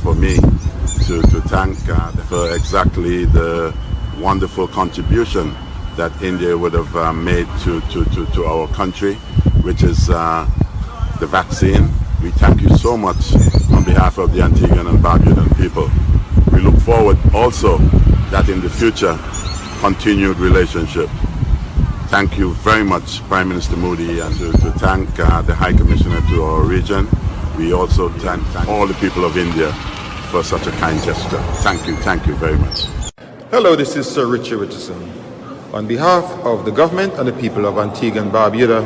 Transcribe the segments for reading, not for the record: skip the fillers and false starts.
for me to thank for exactly the wonderful contribution that India would have made to our country, which is the vaccine. We thank you so much on behalf of the Antiguan and Barbudan people. We look forward also that in the future, continued relationship. Thank you very much, Prime Minister Modi, and to thank the High Commissioner to our region. We also thank all the people of India for such a kind gesture. Thank you very much. Hello, this is Sir Richard Richardson. On behalf of the government and the people of Antigua and Barbuda,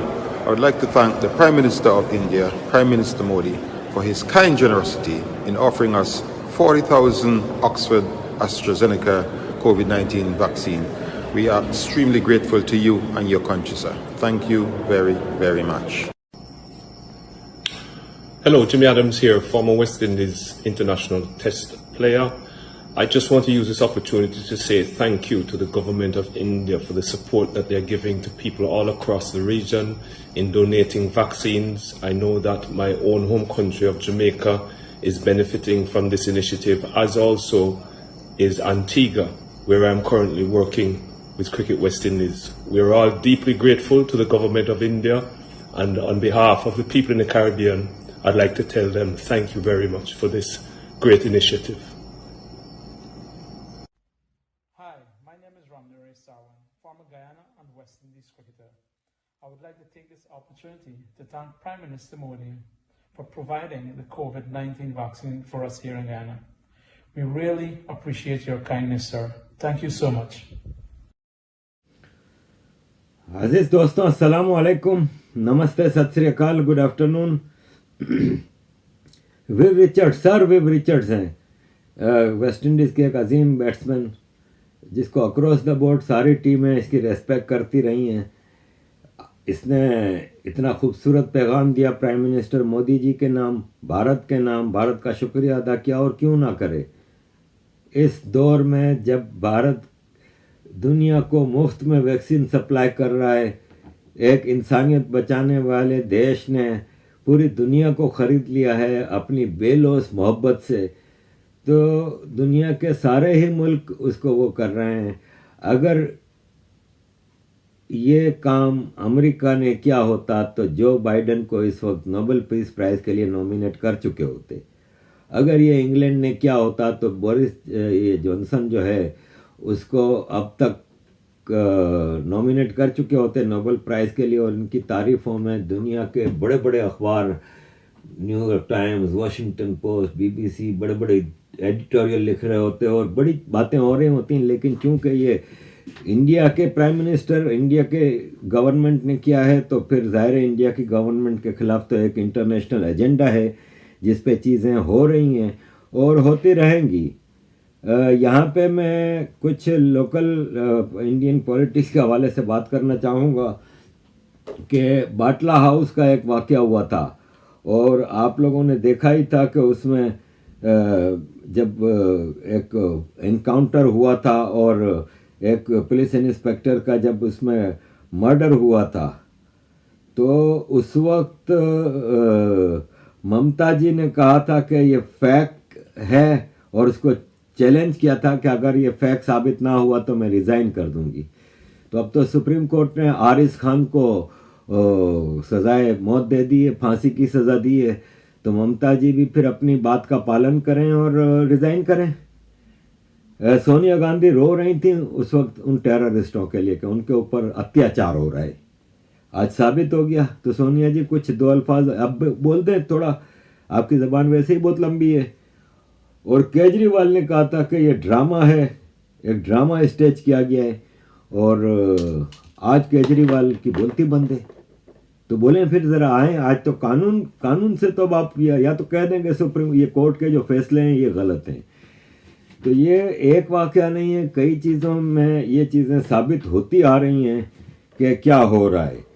I would like to thank the Prime Minister of India, Prime Minister Modi, for his kind generosity in offering us 40,000 Oxford AstraZeneca COVID-19 vaccine. We are extremely grateful to you and your country, sir. Thank you very, very much. Hello, Jimmy Adams here, former West Indies international test player. I just want to use this opportunity to say thank you to the government of India for the support that they're giving to people all across the region in donating vaccines. I know that my own home country of Jamaica is benefiting from this initiative, as also is Antigua, where I'm currently working with Cricket West Indies. We're all deeply grateful to the government of India, and on behalf of the people in the Caribbean, I'd like to tell them thank you very much for this great initiative. Hi, my name is Ramnere Sawan, former Guyana and West Indies cricketer. I would like to take this opportunity to thank Prime Minister Modi for providing the COVID-19 vaccine for us here in Guyana. We really appreciate your kindness, sir. Thank you so much. अजीज दोस्तों, अस्सलाम वालेकुम, नमस्ते, सत श्री अकाल, good afternoon. Viv Richards हैं West Indies के एक अजीम batsman, जिसको अक्रॉस द बोर्ड सारी टीमें इसकी रेस्पेक्ट करती रही हैं। इसने इतना खूबसूरत पैगाम दिया प्राइम मिनिस्टर मोदी जी के नाम, भारत के नाम, भारत का शुक्रिया अदा किया, और क्यों ना करे। इस दौर में जब भारत दुनिया को मुफ्त में वैक्सीन सप्लाई कर रहा है, एक इंसानियत बचाने वाले देश ने पूरी दुनिया को ख़रीद लिया है अपनी बेलौस मोहब्बत से, तो दुनिया के सारे ही मुल्क उसको वो कर रहे हैं। अगर ये काम अमेरिका ने किया होता तो जो बाइडेन को इस वक्त नोबेल पीस प्राइज़ के लिए नॉमिनेट कर चुके होते। अगर ये इंग्लैंड ने किया होता तो बोरिस ये जॉनसन जो है उसको अब तक नॉमिनेट कर चुके होते नोबेल प्राइज़ के लिए, और इनकी तारीफ़ों में दुनिया के बड़े बड़े अखबार, New York times, Washington post, BBC, बड़े बड़े एडिटोरियल लिख रहे होते और बड़ी बातें हो रही होती हैं। लेकिन चूँकि ये इंडिया के प्राइम मिनिस्टर, इंडिया के गवर्नमेंट ने किया है, तो फिर ज़ाहिर है इंडिया की गवर्नमेंट के ख़िलाफ़ तो एक इंटरनेशनल एजेंडा है जिस पे चीज़ें हो रही हैं और होती रहेंगी। यहाँ पे मैं कुछ लोकल इंडियन पॉलिटिक्स के हवाले से बात करना चाहूँगा कि बाटला हाउस का एक वाक़या हुआ था, और आप लोगों ने देखा ही था कि उसमें जब एक एनकाउंटर हुआ था और एक पुलिस इंस्पेक्टर का जब उसमें मर्डर हुआ था, तो उस वक्त ममता जी ने कहा था कि ये फैक्ट है, और उसको चैलेंज किया था कि अगर ये फैक्ट साबित ना हुआ तो मैं रिज़ाइन कर दूंगी। तो अब तो सुप्रीम कोर्ट ने आरिस खान को सज़ाए मौत दे दी है, फांसी की सज़ा दी है, तो ममता जी भी फिर अपनी बात का पालन करें और रिज़ाइन करें। सोनिया गांधी रो रही थी उस वक्त उन टेररिस्टों के लिए कि उनके ऊपर अत्याचार हो रहा है। आज साबित हो गया, तो सोनिया जी कुछ दो अल्फाज अब बोल दें, थोड़ा आपकी ज़बान वैसे ही बहुत लंबी है। और केजरीवाल ने कहा था कि ये ड्रामा है, एक ड्रामा स्टेज किया गया है, और आज केजरीवाल की बोलती बंद है। तो बोलें फिर ज़रा आएँ, आज तो कानून से तो आप या तो कह देंगे सुप्रीम ये कोर्ट के जो फैसले हैं ये गलत हैं। तो ये एक वाक़या नहीं है, कई चीज़ों में ये चीज़ें साबित होती आ रही हैं कि क्या हो रहा है।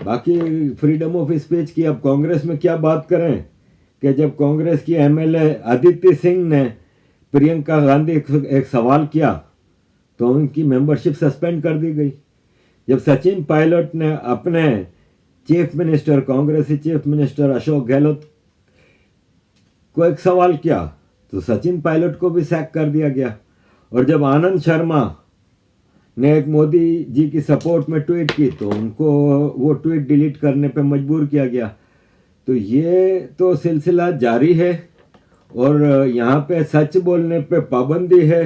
बाकी फ्रीडम ऑफ स्पीच की अब कांग्रेस में क्या बात करें कि जब कांग्रेस की एमएलए अदिति सिंह ने प्रियंका गांधी एक सवाल किया तो उनकी मेंबरशिप सस्पेंड कर दी गई। जब सचिन पायलट ने अपने चीफ मिनिस्टर, कांग्रेसी चीफ मिनिस्टर अशोक गहलोत को एक सवाल किया तो सचिन पायलट को भी सैक कर दिया गया। और जब आनंद शर्मा ने एक मोदी जी की सपोर्ट में ट्वीट की तो उनको वो ट्वीट डिलीट करने पे मजबूर किया गया। तो ये तो सिलसिला जारी है और यहाँ पे सच बोलने पे पाबंदी है।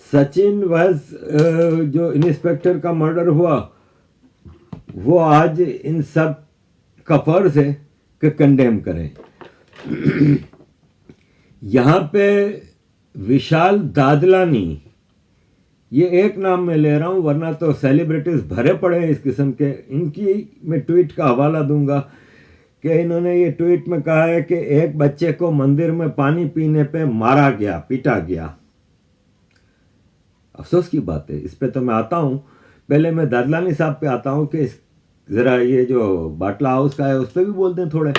सचिन वज जो इंस्पेक्टर का मर्डर हुआ वो आज इन सब का फर्ज है कि कंडेम करें। यहाँ पे विशाल दादलानी, ये एक नाम मैं ले रहा हूँ वरना तो सेलिब्रिटीज भरे पड़े हैं इस किस्म के। इनकी मैं ट्वीट का हवाला दूंगा कि इन्होंने ये ट्वीट में कहा है कि एक बच्चे को मंदिर में पानी पीने पे मारा गया, पीटा गया। अफसोस की बात है, इस पे तो मैं आता हूँ। पहले मैं दादलानी साहब पे आता हूँ कि ज़रा ये जो बाटला हाउस का है उस पर भी बोलते हैं थोड़े,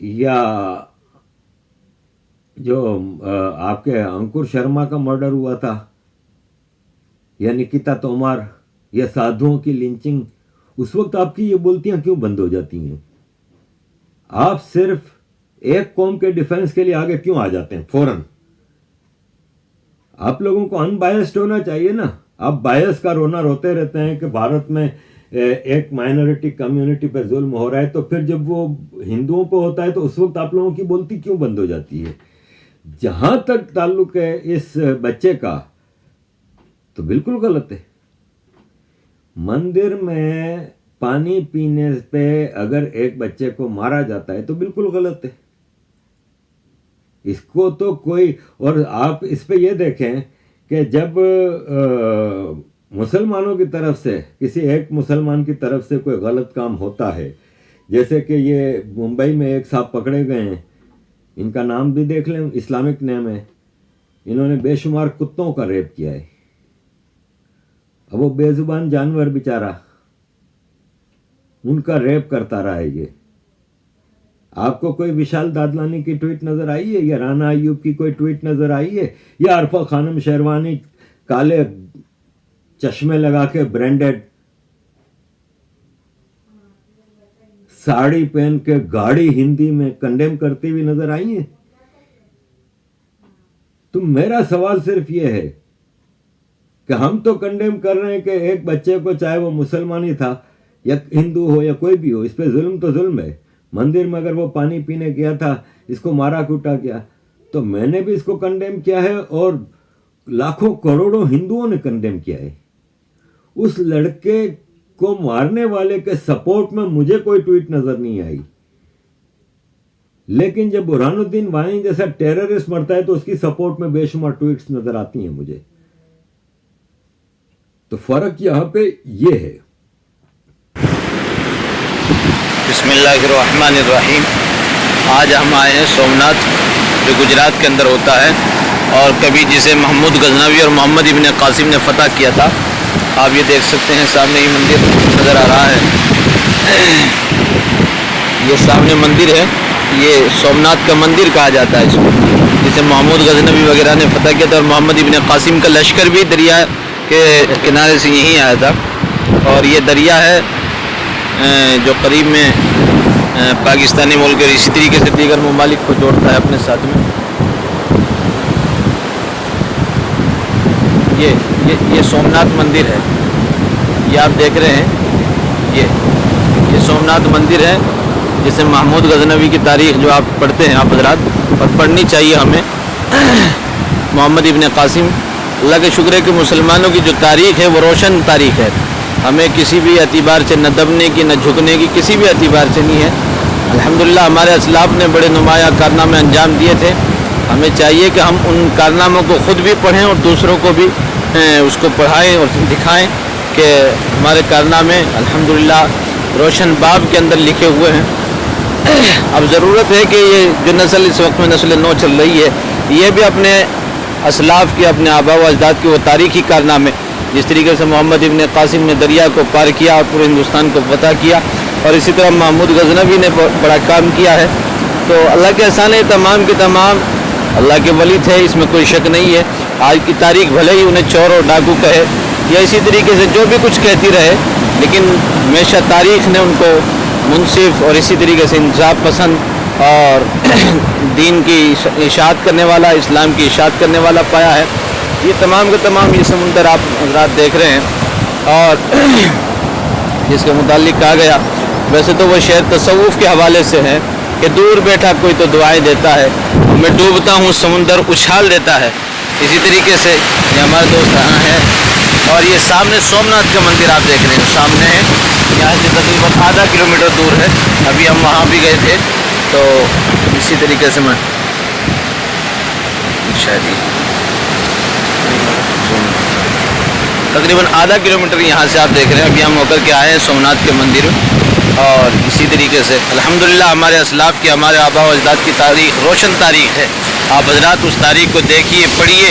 या जो आपके अंकुर शर्मा का मर्डर हुआ था, या निकिता तोमर, या साधुओं की लिंचिंग, उस वक्त आपकी ये बोलतियां क्यों बंद हो जाती हैं? आप सिर्फ एक कौम के डिफेंस के लिए आगे क्यों आ जाते हैं फौरन? आप लोगों को अनबायस्ड होना चाहिए ना। आप बायस का रोना रोते रहते हैं कि भारत में एक माइनॉरिटी कम्युनिटी पर जुल्म हो रहा है, तो फिर जब वो हिंदुओं पर होता है तो उस वक्त आप लोगों की बोलती क्यों बंद हो जाती है? जहां तक ताल्लुक है इस बच्चे का, तो बिल्कुल गलत है। मंदिर में पानी पीने पे अगर एक बच्चे को मारा जाता है तो बिल्कुल गलत है। इसको तो कोई, और आप इस पे ये देखें कि जब मुसलमानों की तरफ से, किसी एक मुसलमान की तरफ से कोई गलत काम होता है, जैसे कि ये मुंबई में एक साहब पकड़े गए हैं, इनका नाम भी देख लें, इस्लामिक नेम है, इन्होंने बेशुमार कुत्तों का रेप किया है। अब वो बेजुबान जानवर बेचारा, उनका रेप करता रहा है ये। आपको कोई विशाल दादलानी की ट्वीट नजर आई है, या राना अयूब की कोई ट्वीट नजर आई है, या अरफा खानम शेरवानी काले चश्मे लगा के ब्रांडेड साड़ी पहन के गाड़ी हिंदी में कंडेम करती हुई नजर आई है? तो मेरा सवाल सिर्फ ये है कि हम तो कंडेम कर रहे हैं कि एक बच्चे को, चाहे वो मुसलमान ही था या हिंदू हो या कोई भी हो, इस पे जुल्म तो जुल्म है। मंदिर में अगर वो पानी पीने गया था, इसको मारा कूटा गया, तो मैंने भी इसको कंडेम किया है और लाखों करोड़ों हिंदुओं ने कंडेम किया है। उस लड़के को मारने वाले के सपोर्ट में मुझे कोई ट्वीट नजर नहीं आई, लेकिन जब बुरहानुद्दीन वानी जैसा टेररिस्ट मरता है तो उसकी सपोर्ट में बेशुमार ट्वीट्स नजर आती हैं मुझे। तो फर्क यहां पे ये है। बिस्मिल्लाहिर्रहमानिर्रहीम। आज हम आए हैं सोमनाथ, जो गुजरात के अंदर होता है और कभी जिसे महमूद गजनवी और मोहम्मद इब्न कासिम ने फतह किया था। आप ये देख सकते हैं, सामने ही मंदिर नज़र आ रहा है। ये सामने मंदिर है, ये सोमनाथ का मंदिर कहा जाता है इसको, जिसे महमूद गजनवी वगैरह ने फतह किया था। और मोहम्मद इब्न कासिम का लश्कर भी दरिया के किनारे से यहीं आया था। और ये दरिया है जो करीब में पाकिस्तानी मुल्क और इसी तरीके से दीगर ममालिक को जोड़ता है अपने साथ में। ये सोमनाथ मंदिर है, ये आप देख रहे हैं, ये सोमनाथ मंदिर है, जिसे महमूद गजनवी की तारीख जो आप पढ़ते हैं आप हजरात, और पढ़नी चाहिए हमें। मोहम्मद इब्न कासिम, अल्लाह के शुक्र है कि मुसलमानों की जो तारीख है वो रोशन तारीख है। हमें किसी भी एतबार से न दबने की न झुकने की किसी भी एतबार से नहीं है। अल्हम्दुलिल्लाह हमारे असलाफ ने बड़े नुमाया कारनामे अंजाम दिए थे। हमें चाहिए कि हम उन कारनामों को ख़ुद भी पढ़ें और दूसरों को भी उसको पढ़ाएं और दिखाएं कि हमारे कारनामे अल्हम्दुलिल्लाह रोशन बाब के अंदर लिखे हुए हैं। अब ज़रूरत है कि ये जो नस्ल इस वक्त में नस्ल नौ चल रही है, ये भी अपने असलाफ की, अपने आबा व अजदाद की वो तारीख़ी कारनामे, जिस तरीके से मोहम्मद इब्न कासिम ने दरिया को पार किया और पूरे हिंदुस्तान को फतह किया, और इसी तरह महमूद गजनवी ने बड़ा काम किया है। तो अल्लाह के एहसान है, तमाम के तमाम अल्लाह के वली थे, इसमें कोई शक नहीं है। आज की तारीख भले ही उन्हें चोर और डाकू कहे या इसी तरीके से जो भी कुछ कहती रहे, लेकिन हमेशा तारीख़ ने उनको मुनसिफ और इसी तरीके से इंसाफ पसंद और दीन की इशाअत करने वाला, इस्लाम की इशाअत करने वाला पाया है। ये तमाम के तमाम ये समुंदर आप हज़रात देख रहे हैं। और जिसके मुतालिक कहा गया, वैसे तो वो शेर तसव्वुफ़ के हवाले से है कि दूर बैठा कोई तो दुआएं देता है, मैं डूबता हूँ समुंदर उछाल देता है। इसी तरीके से ये हमारे दोस्त यहाँ है। और ये सामने सोमनाथ का मंदिर आप देख रहे हैं, सामने है, यहाँ से तकरीबन आधा किलोमीटर दूर है। अभी हम वहाँ भी गए थे। तो इसी तरीके से मैं शायद तकरीबन आधा किलोमीटर यहाँ से आप देख रहे हैं। अभी हम होकर के आए हैं सोमनाथ के मंदिर में। और इसी तरीके से अल्हम्दुलिल्लाह हमारे असलाफ की, हमारे आबा व अजदाद की तारीख रोशन तारीख है। आप हजरात उस तारीख को देखिए, पढ़िए,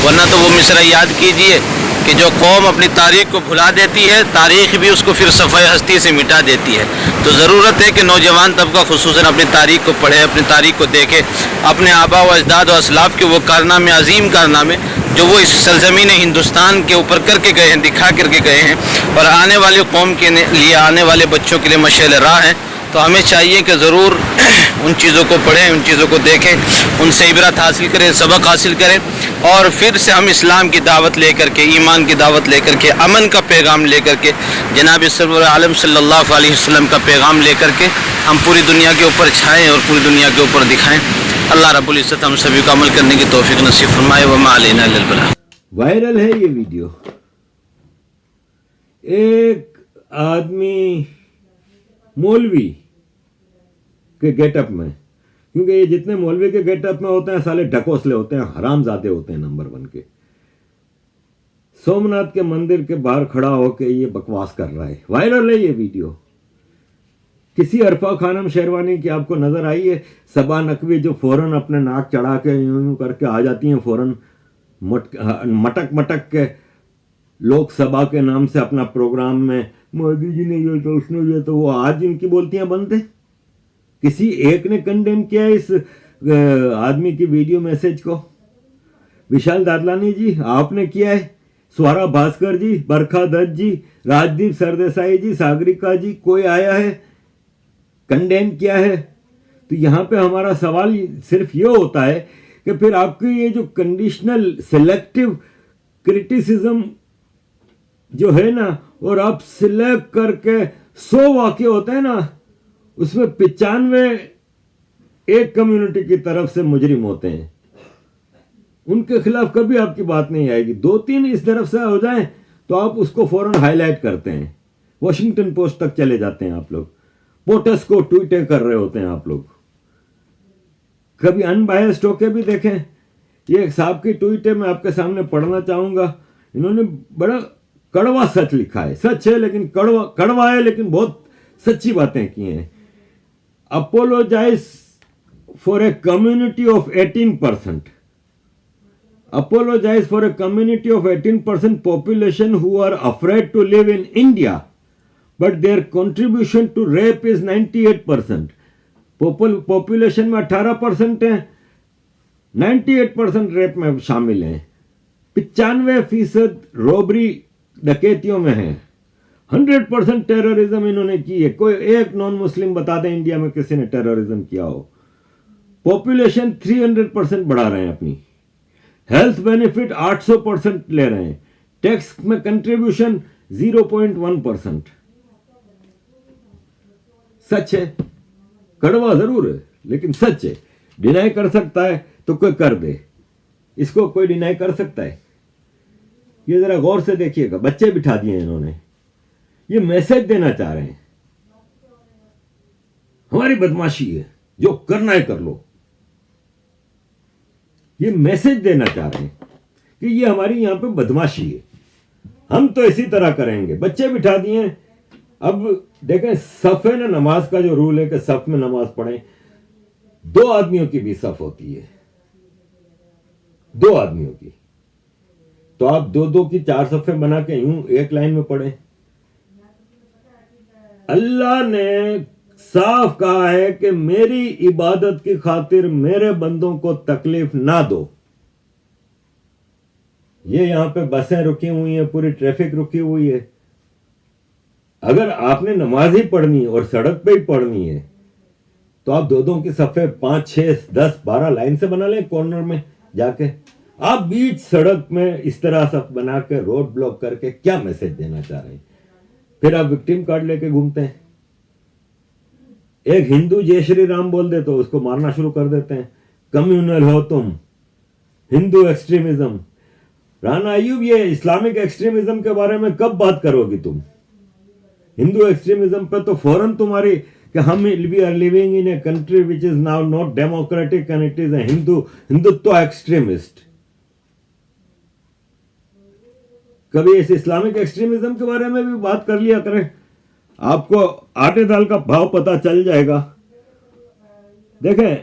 वरना तो वो मिसरा याद कीजिए कि जो कौम अपनी तारीख को भुला देती है, तारीख भी उसको फिर सफ़ाए हस्ती से मिटा देती है। तो ज़रूरत है कि नौजवान तबका खुसूसन अपनी तारीख को पढ़े, अपनी तारीख को देखे, अपने आबा व अजदाद व असलाफ के वो कारनामे, अजीम कारनामे जो वो इस सरजमीन हिंदुस्तान के ऊपर करके गए हैं, दिखा करके गए हैं, और आने वाली कौम के लिए, आने वाले बच्चों के लिए मशाल राह हैं। तो हमें चाहिए कि ज़रूर उन चीज़ों को पढ़ें, उन चीज़ों को देखें, उनसे इबरत हासिल करें, सबक हासिल करें, और फिर से हम इस्लाम की दावत लेकर के, ईमान की दावत लेकर के, अमन का पैगाम लेकर के, जनाब सरवर आलम सल्लल्लाहु अलैहि वसल्लम का पैगाम लेकर के हम पूरी दुनिया के ऊपर छाएँ और पूरी दुनिया के ऊपर दिखाएँ। अल्लाह रब्बुल इज़्ज़त हम सभी को अमल करने की तौफीक नसीब फरमाए। व मा अलैना इल्लल बलाग। वायरल है ये वीडियो। एक आदमी मौलवी के गेटअप में, क्योंकि ये जितने मौलवी के गेटअप में होते हैं साले ढकोसले होते हैं, हरामजादे होते हैं नंबर 1 के। सोमनाथ के मंदिर के बाहर खड़ा होकर ये बकवास कर रहा है। वायरल है ये वीडियो। किसी अरफा खानम शेरवानी की आपको नजर आई है? सबा नकवी जो फौरन अपने नाक चढ़ा के यूं करके आ जाती हैं, फौरन मटक मटक के लोकसभा के नाम से अपना प्रोग्राम में मोदी जी ने ये तो उसने ये तो, वो आज इनकी बोलतियां बंद है। किसी एक ने कंडेम किया इस आदमी की वीडियो मैसेज को? विशाल दादलानी जी आपने किया है, स्वरा भास्कर जी, बरखा दत्त जी, राजदीप सरदेसाई जी, सागरिका जी, कोई आया है कंडेम किया है? तो यहाँ पे हमारा सवाल सिर्फ ये होता है कि फिर आपकी ये जो कंडीशनल सिलेक्टिव क्रिटिसिज्म जो है ना, और आप सिलेक्ट करके 100 वाक्य होते हैं ना, उसमें 95 एक कम्युनिटी की तरफ से मुजरिम होते हैं, उनके खिलाफ कभी आपकी बात नहीं आएगी। 2-3 इस तरफ से हो जाएं तो आप उसको फौरन हाईलाइट करते हैं, वॉशिंगटन पोस्ट तक चले जाते हैं आप लोग, पोटस को ट्वीटें कर रहे होते हैं आप लोग। कभी अनबायस्ड होके भी देखें। ये एक साहब की ट्वीट है, मैं आपके सामने पढ़ना चाहूंगा। इन्होंने बड़ा कड़वा सच लिखा है, सच है लेकिन कड़वा है, लेकिन बहुत सच्ची बातें की हैं। Apologise for a community of 18%, apologize for a community of 18% population who are afraid to live in India, but their contribution to rape is 98%. Population में 18% है, 98% रेप में शामिल हैं, 95% रॉबरी डकैतियों में है, 100% टेररिज्म इन्होंने की है। कोई एक नॉन मुस्लिम बता दें इंडिया में किसी ने टेररिज्म किया हो। पॉपुलेशन 300% बढ़ा रहे हैं अपनी, हेल्थ बेनिफिट 800% ले रहे हैं, टैक्स में कंट्रीब्यूशन 0.1%। सच है, कड़वा जरूर है लेकिन सच है। डिनाई कर सकता है तो कोई कर दे, इसको कोई डिनाई कर सकता है? ये जरा गौर से देखिएगा, बच्चे बिठा दिए इन्होंने, ये मैसेज देना चाह रहे हैं हमारी बदमाशी है, जो करना है कर लो। ये मैसेज देना चाह रहे हैं कि ये हमारी यहां पे बदमाशी है, हम तो इसी तरह करेंगे। बच्चे बिठा दिए। अब देखें, सफ है ना, नमाज का जो रूल है कि सफ में नमाज पढ़ें, 2 आदमियों की भी सफ होती है, 2 आदमियों की, तो आप 2-2 की 4 सफे बना के यूं एक लाइन में पढ़ें। अल्लाह ने साफ कहा है कि मेरी इबादत की खातिर मेरे बंदों को तकलीफ ना दो। ये यहां पे बसें रुकी हुई हैं, पूरी ट्रैफिक रुकी हुई है। अगर आपने नमाज ही पढ़नी और सड़क पे ही पढ़नी है तो आप दो की सफ़े 5, 6, 10, 12 लाइन से बना लें कॉर्नर में जाके। आप बीच सड़क में इस तरह सब बना के रोड ब्लॉक करके क्या मैसेज देना चाह रहे हैं? फिर आप विक्टिम कार्ड लेके घूमते हैं। एक हिंदू जय श्री राम बोल दे तो उसको मारना शुरू कर देते हैं। कम्युनल हो तुम, हिंदू एक्सट्रीमिज्म। राना अयूब, ये इस्लामिक एक्सट्रीमिज्म के बारे में कब बात करोगी तुम? हिंदू एक्सट्रीमिज्म पे तो फौरन तुम्हारी कि हम we are living in a country which is now not democratic and it is a Hindutva extremist. कभी इस इस्लामिक एक्सट्रीमिज्म के बारे में भी बात कर लिया करें, आपको आटे दाल का भाव पता चल जाएगा। देखें,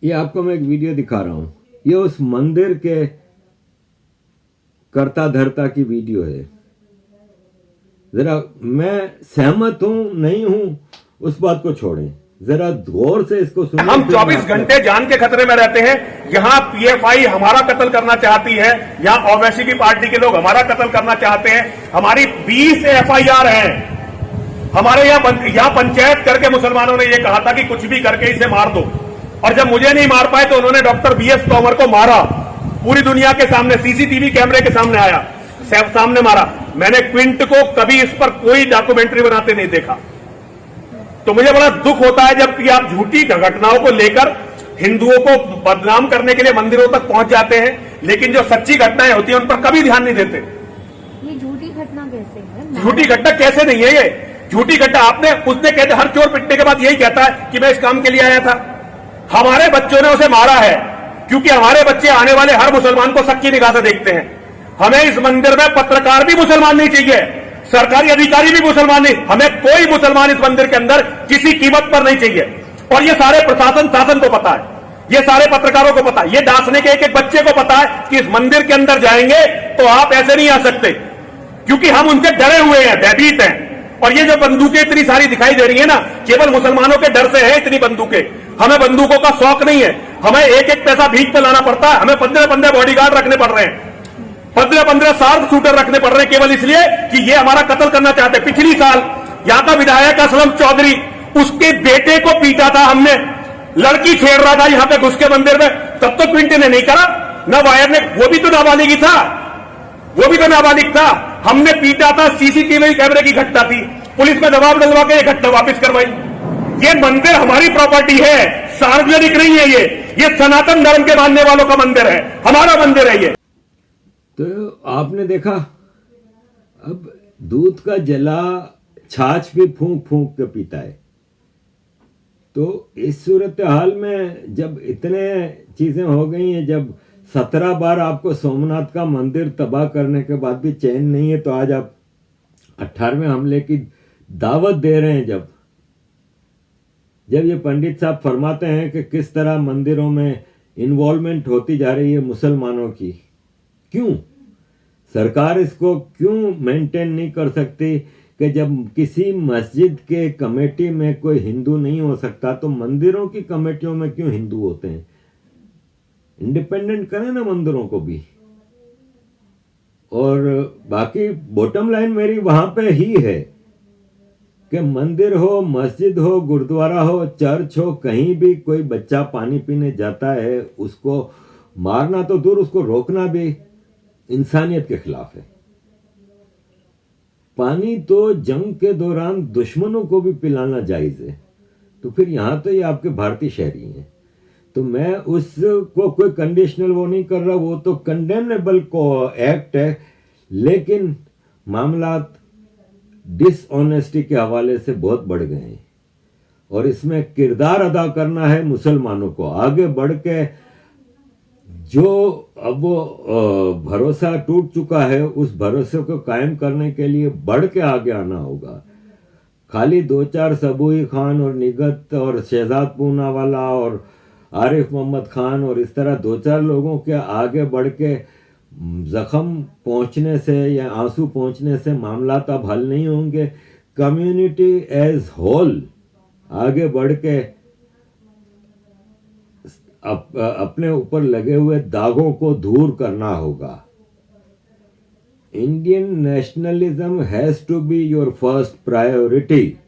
ये आपको मैं एक वीडियो दिखा रहा हूं। ये उस मंदिर के कर्ता धर्ता की वीडियो है। जरा मैं सहमत हूं नहीं हूं उस बात को छोड़ें, जरा गौर से इसको सुनिए। हम 24 घंटे जान के खतरे में रहते हैं। यहां पीएफआई हमारा कत्ल करना चाहती है, यहां ओवैसी की पार्टी के लोग हमारा कत्ल करना चाहते हैं। हमारी 20 एफआईआर हैं। हमारे यहां पंचायत करके मुसलमानों ने यह कहा था कि कुछ भी करके इसे मार दो, और जब मुझे नहीं मार पाए तो उन्होंने डॉक्टर बीएस तोमर को मारा। पूरी दुनिया के सामने, सीसीटीवी कैमरे के सामने आया, सामने मारा। मैंने क्विंट को कभी इस पर कोई डॉक्यूमेंट्री बनाते नहीं देखा। तो मुझे बड़ा दुख होता है जबकि आप झूठी घटनाओं को लेकर हिंदुओं को बदनाम करने के लिए मंदिरों तक पहुंच जाते हैं, लेकिन जो सच्ची घटनाएं होती हैं उन पर कभी ध्यान नहीं देते। ये झूठी घटना कैसे है? झूठी घटना कैसे नहीं है ये? झूठी घटना उसने कहते, हर चोर पिटने के बाद यही कहता है कि मैं इस काम के लिए आया था। हमारे बच्चों ने उसे मारा है, क्योंकि हमारे बच्चे आने वाले हर मुसलमान को सच्ची निगाह से देखते हैं। हमें इस मंदिर में पत्रकार भी मुसलमान नहीं चाहिए, सरकारी अधिकारी भी मुसलमान नहीं। हमें कोई मुसलमान इस मंदिर के अंदर किसी कीमत पर नहीं चाहिए। और ये सारे प्रशासन शासन को पता है, ये सारे पत्रकारों को पता है, ये दासने के एक एक बच्चे को पता है कि इस मंदिर के अंदर जाएंगे तो आप ऐसे नहीं आ सकते, क्योंकि हम उनसे डरे हुए हैं, भयभीत हैं। और ये जो बंदूकें इतनी सारी दिखाई दे रही है ना, केवल मुसलमानों के डर से है इतनी बंदूकें। हमें बंदूकों का शौक नहीं है, हमें एक एक पैसा भीख पे लाना पड़ता है। हमें 15-15 बॉडीगार्ड रखने पड़ रहे हैं, 15-15 शार्प शूटर रखने पड़ रहे हैं, केवल इसलिए कि ये हमारा कत्ल करना चाहते हैं। पिछली साल यहां का विधायक असलम चौधरी, उसके बेटे को पीटा था हमने, लड़की छेड़ रहा था यहां पे घुस के मंदिर में, तब तो क्विंट ने नहीं करा, न वायर ने, वो भी तो नाबालिग ही था, वो भी तो नाबालिग था। हमने पीटा था, सीसीटीवी कैमरे की घटना थी, पुलिस में दबाव डलवा के ये घटना वापस करवाई। ये मंदिर हमारी प्रॉपर्टी है, सार्वजनिक नहीं है। ये सनातन धर्म के मानने वालों का मंदिर है, हमारा मंदिर है ये। तो आपने देखा, अब दूध का जला छाछ भी फूंक फूंक के पीता है। तो इस सूरत हाल में जब इतने चीजें हो गई हैं, जब 17 बार आपको सोमनाथ का मंदिर तबाह करने के बाद भी चैन नहीं है, तो आज आप 18वें हमले की दावत दे रहे हैं। जब ये पंडित साहब फरमाते हैं कि किस तरह मंदिरों में इन्वॉल्वमेंट होती जा रही है मुसलमानों की, क्यों सरकार इसको क्यों मेंटेन नहीं कर सकती कि जब किसी मस्जिद के कमेटी में कोई हिंदू नहीं हो सकता तो मंदिरों की कमेटियों में क्यों हिंदू होते हैं? इंडिपेंडेंट करें ना मंदिरों को भी। और बाकी बॉटम लाइन मेरी वहां पे ही है कि मंदिर हो, मस्जिद हो, गुरुद्वारा हो, चर्च हो, कहीं भी कोई बच्चा पानी पीने जाता है, उसको मारना तो दूर, उसको रोकना भी इंसानियत के खिलाफ है। पानी तो जंग के दौरान दुश्मनों को भी पिलाना जायज है, तो फिर यहां तो ये आपके भारतीय शहरी हैं। तो मैं उसको कोई कंडीशनल वो नहीं कर रहा, वो तो कंडेमनेबल को एक्ट है, लेकिन मामला डिसऑनेस्टी के हवाले से बहुत बढ़ गए हैं। और इसमें किरदार अदा करना है मुसलमानों को, आगे बढ़ के जो अब वो भरोसा टूट चुका है, उस भरोसे को कायम करने के लिए बढ़ के आगे आना होगा। खाली 2-4 सबूई खान और निगत और शहजाद पूनावाला और आरिफ मोहम्मद खान और इस तरह 2-4 लोगों के आगे बढ़ के जख्म पहुंचने से या आंसू पहुंचने से मामला अब हल नहीं होंगे। कम्युनिटी एज होल आगे बढ़ के अपने ऊपर लगे हुए दागों को दूर करना होगा। Indian nationalism has to be your first priority.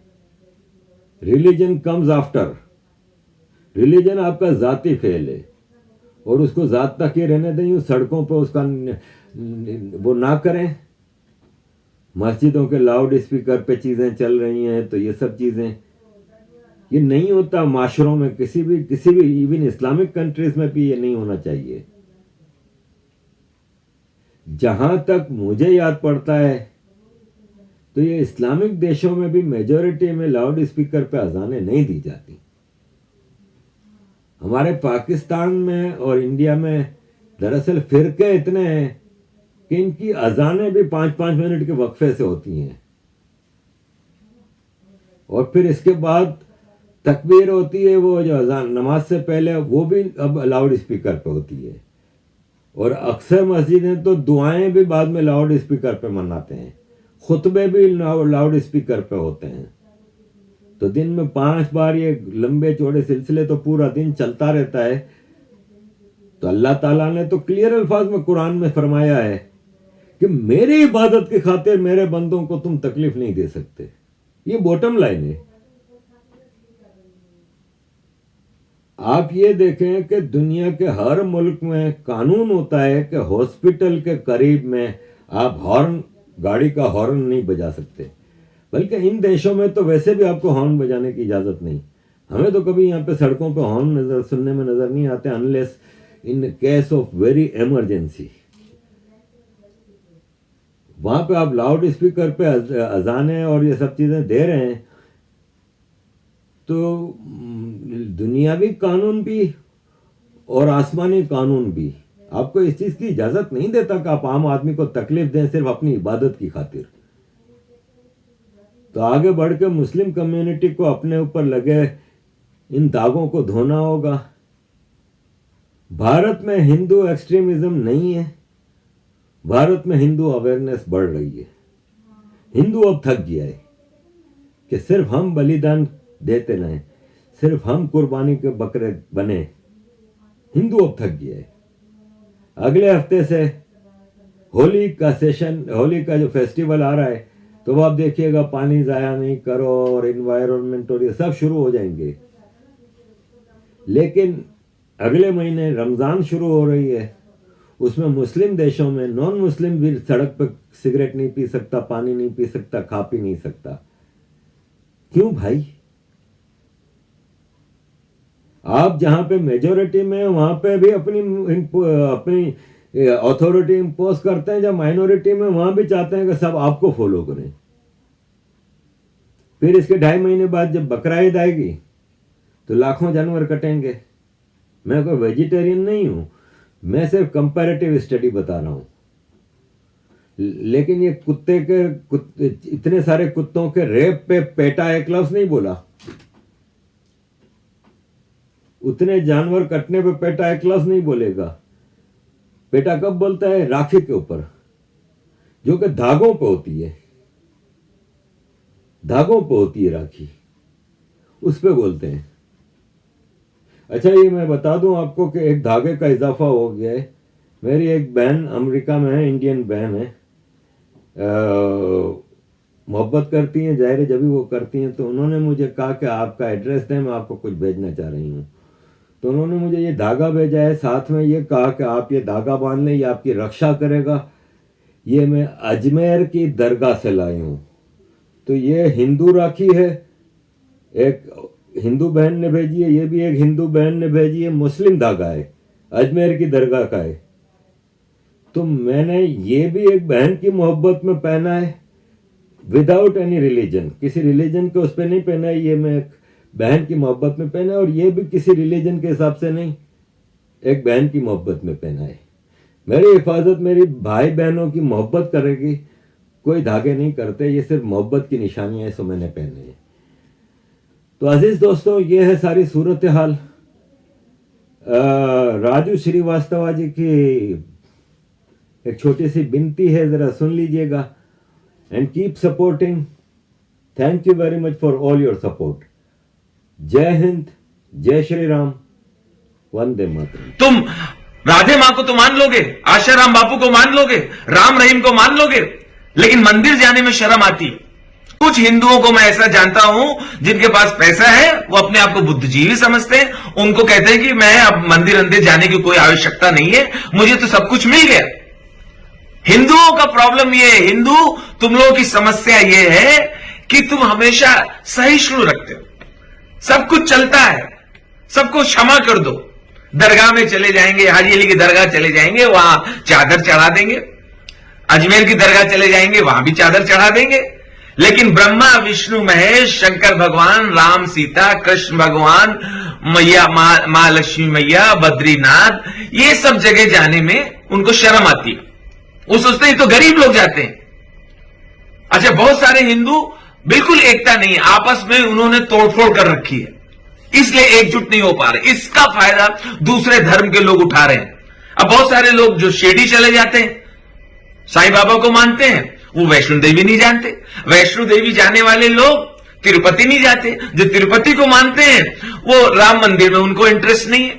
Religion comes after. Religion आपका जाती फेल है और उसको जात तक ही रहने दें, यूँ सड़कों पर उसका वो ना करें। मस्जिदों के लाउड स्पीकर पे चीज़ें चल रही हैं, तो ये सब चीज़ें ये नहीं होता माशरों में, किसी भी इवन इस्लामिक कंट्रीज में भी ये नहीं होना चाहिए। जहां तक मुझे याद पड़ता है तो ये इस्लामिक देशों में भी मेजॉरिटी में लाउड स्पीकर पे अजानें नहीं दी जाती। हमारे पाकिस्तान में और इंडिया में दरअसल फिरके इतने हैं कि इनकी अजानें भी 5-5 मिनट के वक्फे से होती हैं और फिर इसके बाद तकबीर होती है, वो जो अजान नमाज से पहले, वो भी अब लाउड स्पीकर पे होती है। और अक्सर मस्जिदें तो दुआएं भी बाद में लाउड स्पीकर पे मनाते हैं, खुतबे भी लाउड स्पीकर पे होते हैं। तो दिन में 5 बार ये लंबे चौड़े सिलसिले तो पूरा दिन चलता रहता है। तो अल्लाह ताला ने तो क्लियर अल्फाज में कुरान में फरमाया है कि मेरी इबादत की खातिर मेरे बंदों को तुम तकलीफ नहीं दे सकते। ये बॉटम लाइन है। आप ये देखें कि दुनिया के हर मुल्क में कानून होता है कि हॉस्पिटल के करीब में आप हॉर्न, गाड़ी का हॉर्न नहीं बजा सकते, बल्कि इन देशों में तो वैसे भी आपको हॉर्न बजाने की इजाज़त नहीं। हमें तो कभी यहाँ पे सड़कों पे हॉर्न सुनने में नज़र नहीं आते unless in case of very emergency. वहाँ पे आप लाउड स्पीकर पे अजानें और ये सब चीज़ें दे रहे हैं, तो दुनियावी कानून भी और आसमानी कानून भी आपको इस चीज़ की इजाज़त नहीं देता कि आप आम आदमी को तकलीफ दें सिर्फ अपनी इबादत की खातिर। तो आगे बढ़ के मुस्लिम कम्युनिटी को अपने ऊपर लगे इन दागों को धोना होगा। भारत में हिंदू एक्सट्रीमिज्म नहीं है, भारत में हिंदू अवेयरनेस बढ़ रही है। हिंदू अब थक गया है कि सिर्फ हम बलिदान देते रहें, सिर्फ हम कुर्बानी के बकरे बने। हिंदू अब थक गया है। अगले हफ्ते से होली का जो फेस्टिवल आ रहा है, तो आप देखिएगा पानी ज़ाया नहीं करो और इन्वायरमेंट और ये सब शुरू हो जाएंगे। लेकिन अगले महीने रमज़ान शुरू हो रही है, उसमें मुस्लिम देशों में नॉन मुस्लिम भी सड़क पर सिगरेट नहीं पी सकता, पानी नहीं पी सकता, खा पी नहीं सकता। क्यों भाई? आप जहां पे मेजोरिटी में वहां पे भी अपनी अथॉरिटी इंपोज करते हैं, जब माइनॉरिटी में वहां भी चाहते हैं कि सब आपको फॉलो करें। फिर इसके 2.5 महीने बाद जब बकरा ईद आएगी तो लाखों जानवर कटेंगे। मैं कोई वेजिटेरियन नहीं हूं, मैं सिर्फ कंपैरेटिव स्टडी बता रहा हूं। लेकिन ये इतने सारे कुत्तों के रेप पे पेटा एक लफ्ज नहीं बोला, उतने जानवर कटने पे पेटा एक लफ्ज नहीं बोलेगा। पेटा कब बोलता है? राखी के ऊपर, जो कि धागों पे होती है, धागों पे होती है राखी, उस पे बोलते हैं। अच्छा, ये मैं बता दूं आपको कि एक धागे का इजाफा हो गया है। मेरी एक बहन अमेरिका में है, इंडियन बहन है, मोहब्बत करती हैं, जाहिर है जब भी वो करती हैं। तो उन्होंने मुझे कहा कि आपका एड्रेस दें, मैं आपको कुछ भेजना चाह रही हूँ। तो उन्होंने मुझे ये धागा भेजा है, साथ में ये कहा कि आप ये धागा बांध लें, ये आपकी रक्षा करेगा। ये मैं अजमेर की दरगाह से लाई हूँ। तो ये हिंदू राखी है, एक हिंदू बहन ने भेजी है, ये भी एक हिंदू बहन ने भेजी है। मुस्लिम धागा है, अजमेर की दरगाह का है। तो मैंने ये भी एक बहन की मोहब्बत में पहना है, विदाउट एनी रिलीजन, किसी रिलीजन के उस पर नहीं पहना है। ये मैं एक बहन की मोहब्बत में पहना है, और ये भी किसी रिलीजन के हिसाब से नहीं, एक बहन की मोहब्बत में पहना है। मेरी हिफाजत मेरी भाई बहनों की मोहब्बत करेगी, कोई धागे नहीं करते, ये सिर्फ मोहब्बत की निशानियां हैं, सो मैंने पहने हैं। तो अजीज दोस्तों, ये है सारी सूरत हाल। राजू श्रीवास्तव जी की एक छोटी सी विनती है, जरा सुन लीजिएगा। And keep supporting. Thank you very much for all your support. जय हिंद, जय श्री राम, वंदे मातरम। तुम राधे मां को तो मान लोगे, आशाराम बापू को मान लोगे, राम रहीम को मान लोगे, लेकिन मंदिर जाने में शर्म आती है। कुछ हिंदुओं को मैं ऐसा जानता हूं जिनके पास पैसा है, वो अपने आप को बुद्धिजीवी समझते हैं, उनको कहते हैं कि मैं अब मंदिर अंदर जाने की कोई आवश्यकता नहीं है, मुझे तो सब कुछ मिल गया। हिंदुओं का प्रॉब्लम यह है, हिंदू तुम लोगों की समस्या यह है कि तुम हमेशा सहिष्णु रखते हो, सब कुछ चलता है, सबको क्षमा कर दो। दरगाह में चले जाएंगे, हाजी अली की दरगाह चले जाएंगे, वहां चादर चढ़ा देंगे, अजमेर की दरगाह चले जाएंगे, वहां भी चादर चढ़ा देंगे। लेकिन ब्रह्मा विष्णु महेश, शंकर भगवान, राम सीता, कृष्ण भगवान, मैया मां लक्ष्मी मैया, बद्रीनाथ, ये सब जगह जाने में उनको शर्म आती है। वो सोचते हैं तो गरीब लोग जाते हैं। अच्छा, बहुत सारे हिंदू बिल्कुल एकता नहीं है, आपस में उन्होंने तोड़फोड़ कर रखी है, इसलिए एकजुट नहीं हो पा रहे। इसका फायदा दूसरे धर्म के लोग उठा रहे हैं। अब बहुत सारे लोग जो शिरडी चले जाते हैं, साईं बाबा को मानते हैं, वो वैष्णो देवी नहीं जानते। वैष्णो देवी जाने वाले लोग तिरुपति नहीं जाते, जो तिरुपति को मानते हैं वो राम मंदिर में उनको इंटरेस्ट नहीं है।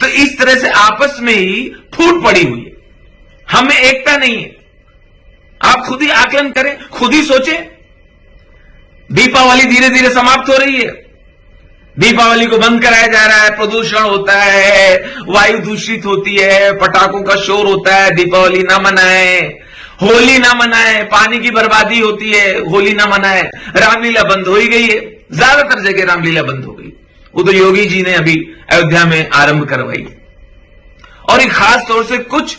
तो इस तरह से आपस में ही फूट पड़ी हुई है, हमें एकता नहीं है। आप खुद ही आकलन करें, खुद ही सोचें। दीपावली धीरे धीरे समाप्त हो रही है, दीपावली को बंद कराया जा रहा है, प्रदूषण होता है, वायु दूषित होती है, पटाखों का शोर होता है, दीपावली ना मनाए, होली ना मनाए, पानी की बर्बादी होती है, होली ना मनाए। रामलीला बंद हो ही गई है, ज्यादातर जगह रामलीला बंद हो गई, वो तो योगी जी ने अभी अयोध्या में आरंभ करवाई। और एक खास तौर से कुछ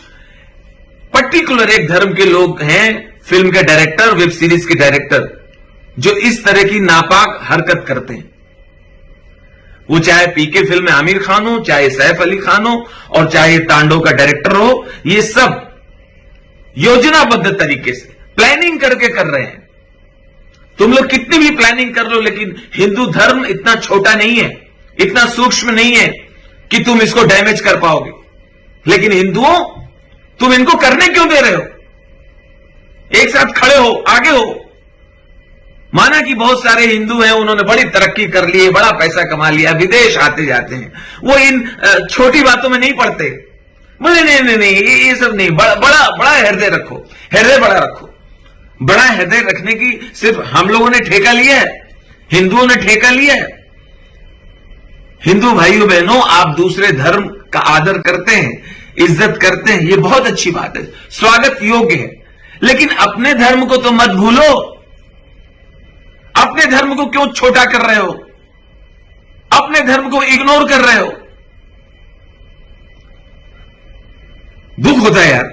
पर्टिकुलर एक धर्म के लोग हैं, फिल्म के डायरेक्टर, वेब सीरीज के डायरेक्टर, जो इस तरह की नापाक हरकत करते हैं। वो चाहे पीके फिल्म में आमिर खान हो, चाहे सैफ अली खान हो, और चाहे तांडव का डायरेक्टर हो, ये सब योजनाबद्ध तरीके से प्लानिंग करके कर रहे हैं। तुम लोग कितनी भी प्लानिंग कर लो, लेकिन हिंदू धर्म इतना छोटा नहीं है, इतना सूक्ष्म नहीं है कि तुम इसको डैमेज कर पाओगे। लेकिन हिंदुओं, तुम इनको करने क्यों दे रहे हो? एक साथ खड़े हो, आगे हो। माना कि बहुत सारे हिंदू हैं, उन्होंने बड़ी तरक्की कर ली है, बड़ा पैसा कमा लिया, विदेश आते जाते हैं, वो इन छोटी बातों में नहीं पड़ते। बोले नहीं, ये सब नहीं, बड़ा हृदय रखो, हृदय बड़ा रखो। बड़ा हृदय रखने की सिर्फ हम लोगों ने ठेका लिया है, हिंदुओं ने ठेका लिया है। हिंदू भाइयों बहनों, आप दूसरे धर्म का आदर करते हैं, इज्जत करते हैं, ये बहुत अच्छी बात है, स्वागत योग्य है। लेकिन अपने धर्म को तो मत भूलो। अपने धर्म को क्यों छोटा कर रहे हो? अपने धर्म को इग्नोर कर रहे हो? दुख होता है यार।